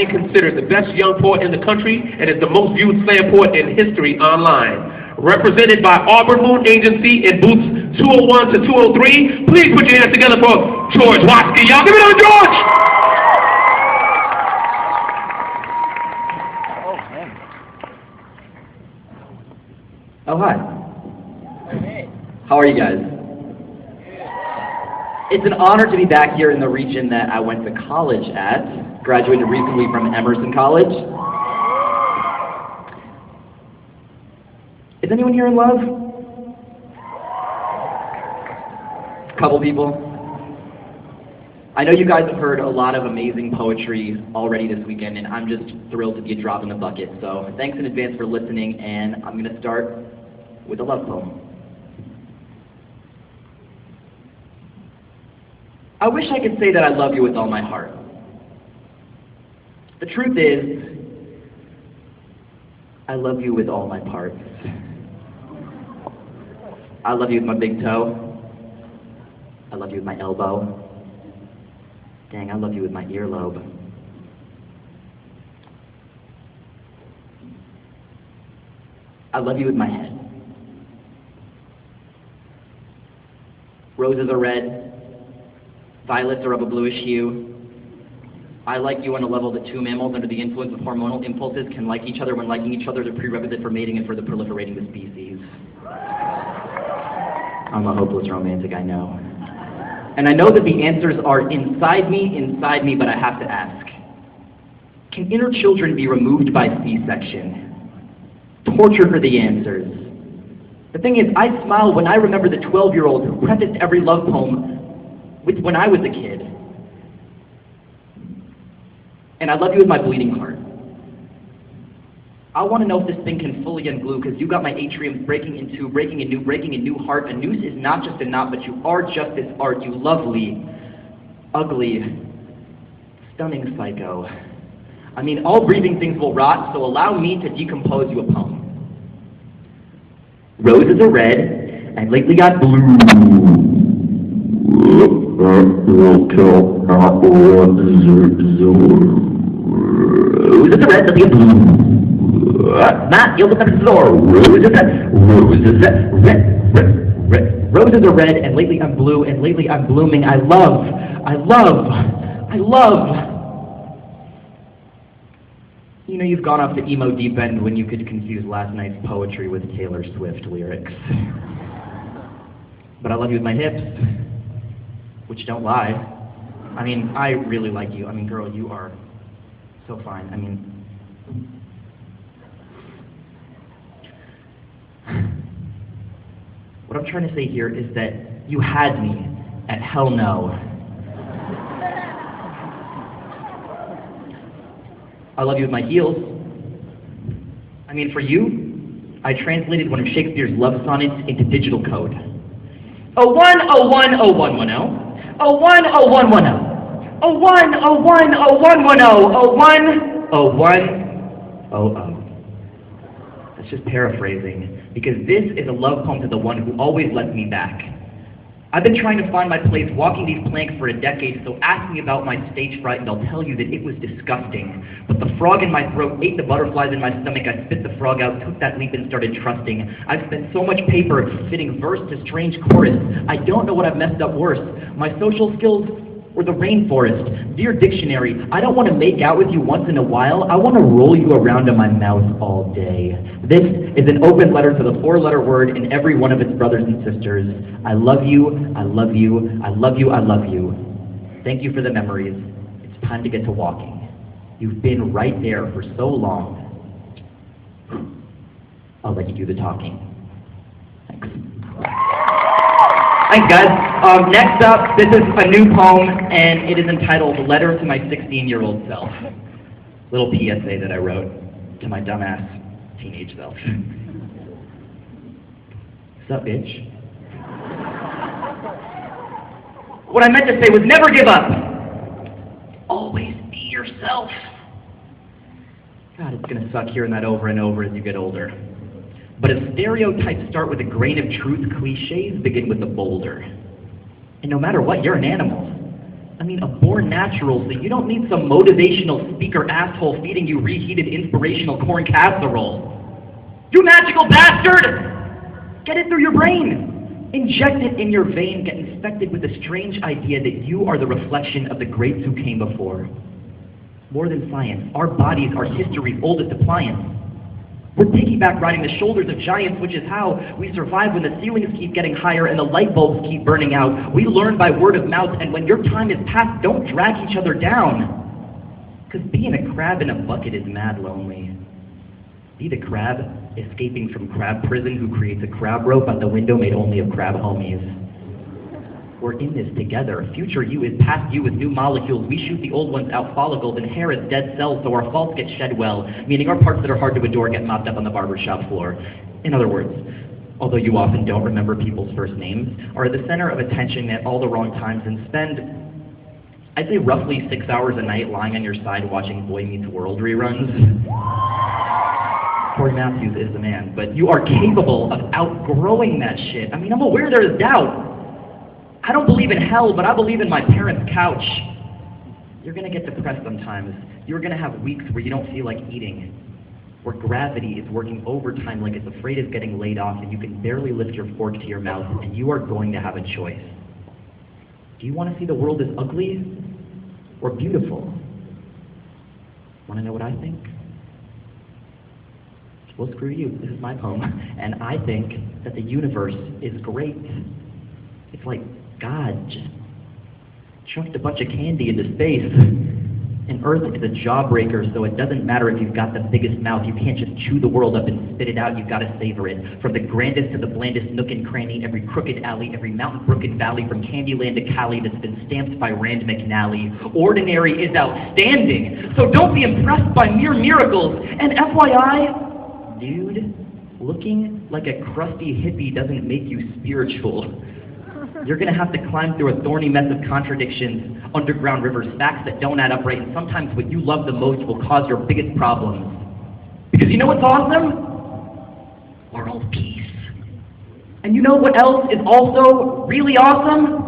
considered the best young poet in the country and is the most viewed slam poet in history online. Represented by Auburn Moon Agency in booths 201 to 203. Please put your hands together for George Watsky. Y'all give it up, George! Oh, hi. How are you guys? It's an honor to be back here in the region that I went to college at. Graduated recently from Emerson College. Is anyone here in love? Couple people. I know you guys have heard a lot of amazing poetry already this weekend, and I'm just thrilled to be a drop in the bucket. So thanks in advance for listening, and I'm going to start with a love poem. I wish I could say that I love you with all my heart. The truth is, I love you with all my parts. I love you with my big toe. I love you with my elbow. Dang, I love you with my earlobe. I love you with my head. Roses are red. Violets are of a bluish hue. I like you on a level that two mammals under the influence of hormonal impulses can like each other when liking each other is a prerequisite for mating and further proliferating the species. I'm a hopeless romantic, I know. And I know that the answers are inside me, but I have to ask. Can inner children be removed by C-section? Torture for the answers. The thing is, I smile when I remember the 12-year-old who prefaced every love poem with when I was a kid. And I love you with my bleeding heart. I want to know if this thing can fully unglue, because you got my atriums breaking a new heart. A noose is not just a knot, but you are just this art, you lovely, ugly, stunning psycho. I mean, all breathing things will rot, so allow me to decompose you a poem. Roses are red, and lately got blue. Roses are red, lately got blue. Matt, you'll look at the door. Roses are red, and lately I'm blue, and lately I'm blooming. I love. You know, you've gone off the emo deep end when you could confuse last night's poetry with Taylor Swift lyrics. But I love you with my hips, which don't lie. I mean, I really like you. I mean, girl, you are so fine. I mean, what I'm trying to say here is that you had me at hell no. I love you with my heels. I mean, for you, I translated one of Shakespeare's love sonnets into digital code. 01010110. 010110. 01010110. That's just paraphrasing, because this is a love poem to the one who always lets me back. I've been trying to find my place walking these planks for a decade, so ask me about my stage fright and I'll tell you that it was disgusting. But the frog in my throat ate the butterflies in my stomach. I spit the frog out, took that leap and started trusting. I've spent so much paper fitting verse to strange chorus. I don't know what I've messed up worse, my social skills or the rainforest. Dear dictionary, I don't want to make out with you once in a while. I want to roll you around in my mouth all day. This is an open letter to the four-letter word in every one of its brothers and sisters. I love you, I love you, I love you, I love you. Thank you for the memories. It's time to get to walking. You've been right there for so long. I'll let you do the talking. Thanks. Thanks, guys. Next up, this is a new poem, and it is entitled Letter to My 16-Year-Old Self. Little PSA that I wrote to my dumbass teenage self. Sup, bitch? What I meant to say was never give up. Always be yourself. God, it's gonna suck hearing that over and over as you get older. But if stereotypes start with a grain of truth, cliches begin with a boulder. And no matter what, you're an animal. I mean, a born natural, so you don't need some motivational speaker asshole feeding you reheated inspirational corn casserole. You magical bastard! Get it through your brain. Inject it in your vein. Get infected with the strange idea that you are the reflection of the greats who came before. More than science, our bodies are history's oldest appliance. We're piggyback riding the shoulders of giants, which is how we survive when the ceilings keep getting higher and the light bulbs keep burning out. We learn by word of mouth, and when your time is past, don't drag each other down. Because being a crab in a bucket is mad lonely. Be the crab escaping from crab prison who creates a crab rope out the window made only of crab homies. We're in this together. Future you is past you with new molecules. We shoot the old ones out follicles and hair as dead cells so our faults get shed well, meaning our parts that are hard to adore get mopped up on the barbershop floor. In other words, although you often don't remember people's first names, are at the center of attention at all the wrong times and spend, I'd say roughly 6 hours a night lying on your side watching Boy Meets World reruns. Corey Matthews is the man, but you are capable of outgrowing that shit. I mean, I'm aware there is doubt. I don't believe in hell, but I believe in my parents' couch. You're gonna get depressed sometimes. You're gonna have weeks where you don't feel like eating, where gravity is working overtime like it's afraid of getting laid off and you can barely lift your fork to your mouth, and you are going to have a choice. Do you want to see the world as ugly or beautiful? Want to know what I think? Well, screw you. This is my poem, and I think that the universe is great. It's like God just chucked a bunch of candy into space. And Earth is a jawbreaker, so it doesn't matter if you've got the biggest mouth. You can't just chew the world up and spit it out. You've got to savor it. From the grandest to the blandest nook and cranny, every crooked alley, every mountain, brook, and valley, from Candyland to Cali that's been stamped by Rand McNally. Ordinary is outstanding, so don't be impressed by mere miracles. And FYI, dude, looking like a crusty hippie doesn't make you spiritual. You're going to have to climb through a thorny mess of contradictions, underground rivers, facts that don't add up right, and sometimes what you love the most will cause your biggest problems. Because you know what's awesome? World peace. And you know what else is also really awesome?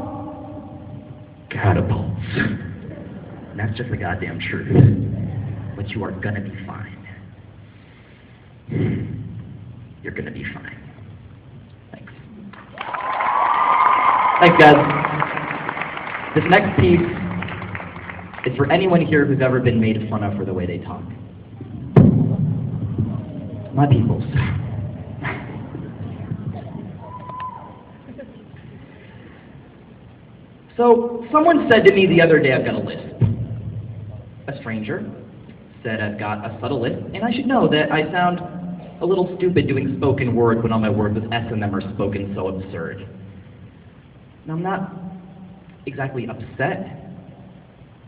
Catapults. And that's just the goddamn truth. But you are going to be fine. You're going to be fine. Thanks, guys. This next piece is for anyone here who's ever been made fun of for the way they talk. My peoples. So, someone said to me the other day, I've got a lisp. A stranger said I've got a subtle lisp, and I should know that I sound a little stupid doing spoken word when all my words with S in them are spoken so absurd. Now, I'm not exactly upset,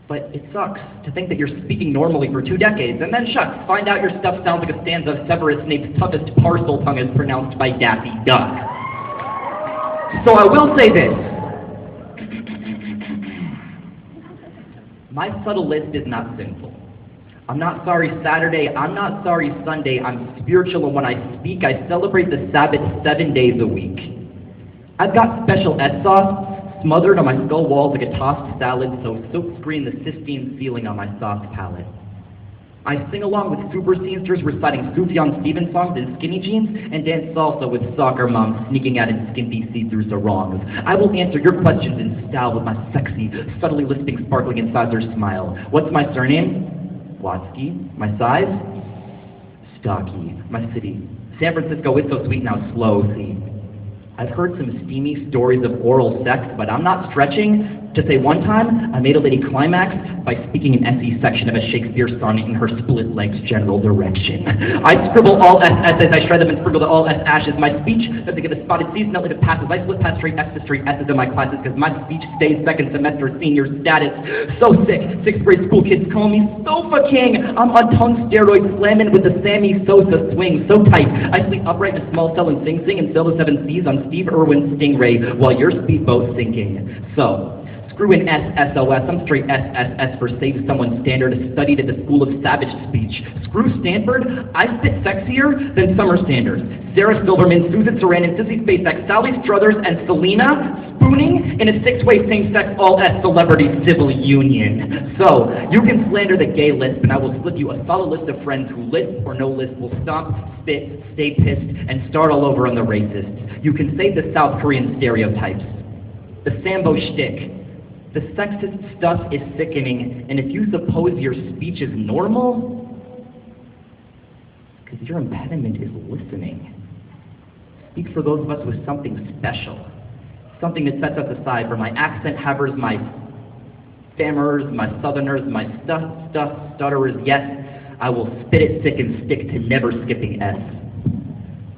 but it sucks to think that you're speaking normally for 2 decades, and then shucks, find out your stuff sounds like a stanza of Severus Snape's toughest parcel tongue as pronounced by Daffy Duck. So I will say this. My subtle lisp is not sinful. I'm not sorry Saturday, I'm not sorry Sunday, I'm spiritual, and when I speak, I celebrate the Sabbath 7 days a week. I've got special Ed sauce smothered on my skull walls like a tossed salad, so silkscreen the Sistine ceiling on my soft palate. I sing along with super scenesters reciting Sufjan Stevens songs in skinny jeans and dance salsa with soccer moms sneaking out in skimpy see-through sarongs. I will answer your questions in style with my sexy, subtly lisping, sparkling incisor smile. What's my surname? Watsky. My size? Stocky. My city? San Francisco is so sweet now slow, see. I've heard some steamy stories of oral sex, but I'm not stretching to say one time I made a lady climax by speaking an SE section of a Shakespeare sonnet in her split legs general direction. I scribble all S essays, I shred them and sprinkle the all S ashes. My speech doesn't give a spotted seasonally to passes. I split past straight F's to straight S's in my classes because my speech stays second semester senior status. So sick, 6th grade school kids call me Sofa King. I'm on tongue steroids slamming with the Sammy Sosa swing. So tight, I sleep upright in a small cell and sing and sail the 7 seas on Steve Irwin's Stingray while your speedboat's sinking. So, Screw an SSOS, I'm straight SSS for Save Someone Standard, studied at the School of Savage Speech. Screw Stanford, I spit sexier than Summer Standard. Sarah Silverman, Susan Sarandon, Sissy SpaceX, Sally Struthers, and Selena spooning in a six-way same-sex all-S celebrity civil union. So, you can slander the gay lisp, and I will slip you a solid list of friends who lisp or no lisp will stomp, spit, stay pissed, and start all over on the racists. You can save the South Korean stereotypes, the Sambo shtick. The sexist stuff is sickening, and if you suppose your speech is normal, because your impediment is listening. Speak for those of us with something special, something that sets us aside for my accent havers, my stammers, my southerners, my stutterers. Yes, I will spit it sick and stick to never skipping S.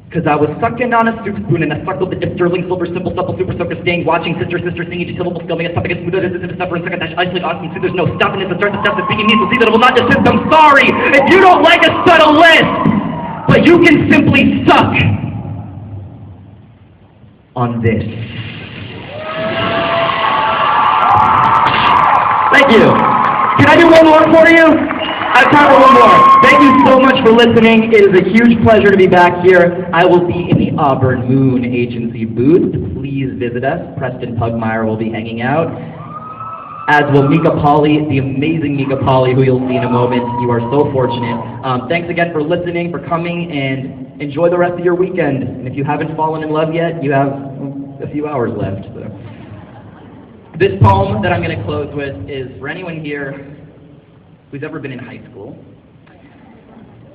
Because I was sucking on a soup spoon and I suckled the dip, sterling, silver, simple, supple, super sucker, staying, watching sister sing each syllable, filming a topic, smoother, this is a suffering, second dash, isolate, awesome, so there's no stopping this, and start the steps of speaking needs will see that it will not desist. I'm sorry if you don't like a subtle list, but you can simply suck on this. Thank you. Can I do one more for you? I have time for one more. Thank you so much for listening. It is a huge pleasure to be back here. I will be in the Auburn Moon Agency booth. Please visit us. Preston Pugmire will be hanging out, as will Mika Pauley, the amazing Mika Pauley, who you'll see in a moment. You are so fortunate. Thanks again for listening, for coming, and enjoy the rest of your weekend. And if you haven't fallen in love yet, you have a few hours left. So. This poem that I'm going to close with is for anyone here who's ever been in high school.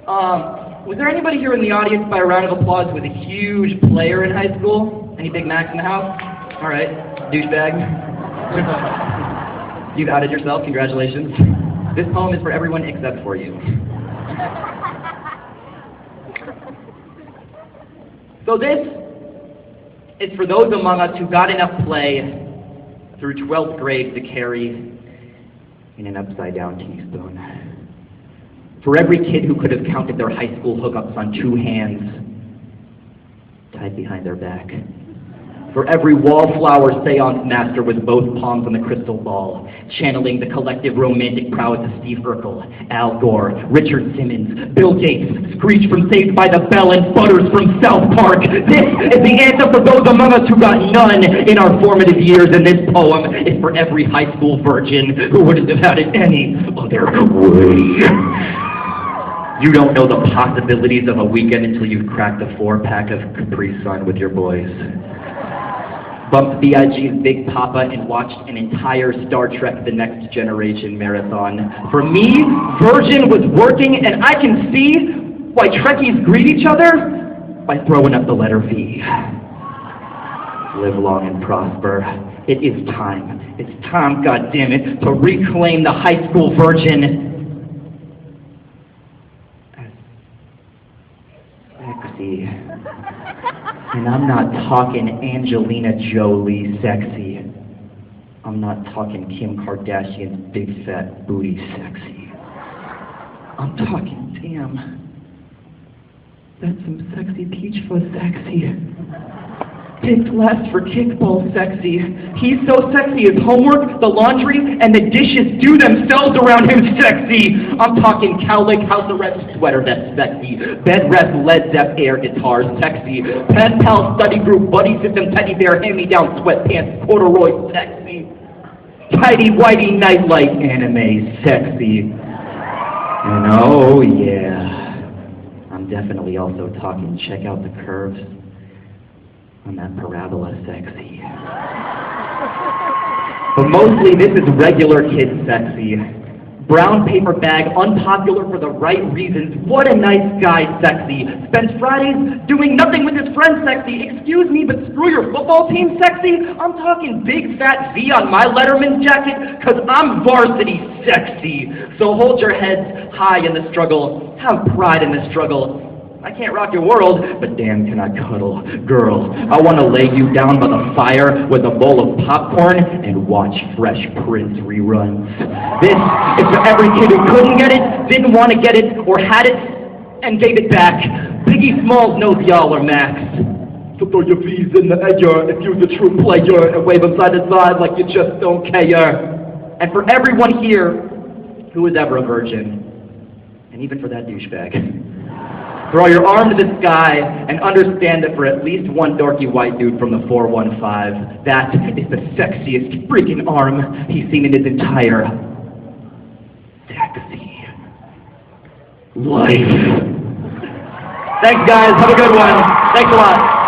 Was there anybody here in the audience, by a round of applause, who was a huge player in high school? Any Big Macs in the house? All right, douchebag. You've outed yourself, congratulations. This poem is for everyone except for you. So this is for those among us who got enough play through 12th grade to carry in an upside-down teaspoon. For every kid who could have counted their high school hookups on two hands tied behind their back. For every wallflower seance master with both palms on the crystal ball, channeling the collective romantic prowess of Steve Urkel, Al Gore, Richard Simmons, Bill Gates, Screech from Saved by the Bell, and Butters from South Park. This is the anthem for those among us who got none in our formative years, and this poem is for every high school virgin who wouldn't have had it any other way. You don't know the possibilities of a weekend until you've cracked a 4-pack of Capri Sun with your boys. Bumped B.I.G.'s Big Papa and watched an entire Star Trek The Next Generation marathon. For me, Virgin was working, and I can see why Trekkies greet each other by throwing up the letter V. Live long and prosper. It is time. It's time, goddammit, to reclaim the high school virgin as sexy. And I'm not talking Angelina Jolie sexy. I'm not talking Kim Kardashian's big fat booty sexy. I'm talking, damn, that's some sexy peach fuzz sexy. Picked last for kickball sexy. He's so sexy, his homework, the laundry, and the dishes do themselves around him sexy. I'm talking cowlick house arrest sweater that's sexy. Bed rest Led Zepp air guitars sexy. Pen pal study group buddy system teddy bear hand-me-down sweatpants corduroy sexy. Tidy whitey nightlight anime sexy. And oh yeah, I'm definitely also talking check out the curves on that parabola sexy. But mostly this is regular kid sexy. Brown paper bag, unpopular for the right reasons. What a nice guy sexy. Spends Fridays doing nothing with his friends sexy. Excuse me, but screw your football team sexy? I'm talking big fat V on my Letterman's jacket, cause I'm varsity sexy. So hold your heads high in the struggle. Have pride in the struggle. I can't rock your world, but damn can I cuddle. Girl, I want to lay you down by the fire with a bowl of popcorn and watch Fresh Prince reruns. This is for every kid who couldn't get it, didn't want to get it, or had it, and gave it back. Biggie Smalls knows y'all are max. So throw your V's in the air if you're the true player and wave them side to side like you just don't care. And for everyone here who was ever a virgin, and even for that douchebag, throw your arm to the sky and understand that for at least one dorky white dude from the 415, that is the sexiest freaking arm he's seen in his entire sexy life. Thanks, guys. Have a good one. Thanks a lot.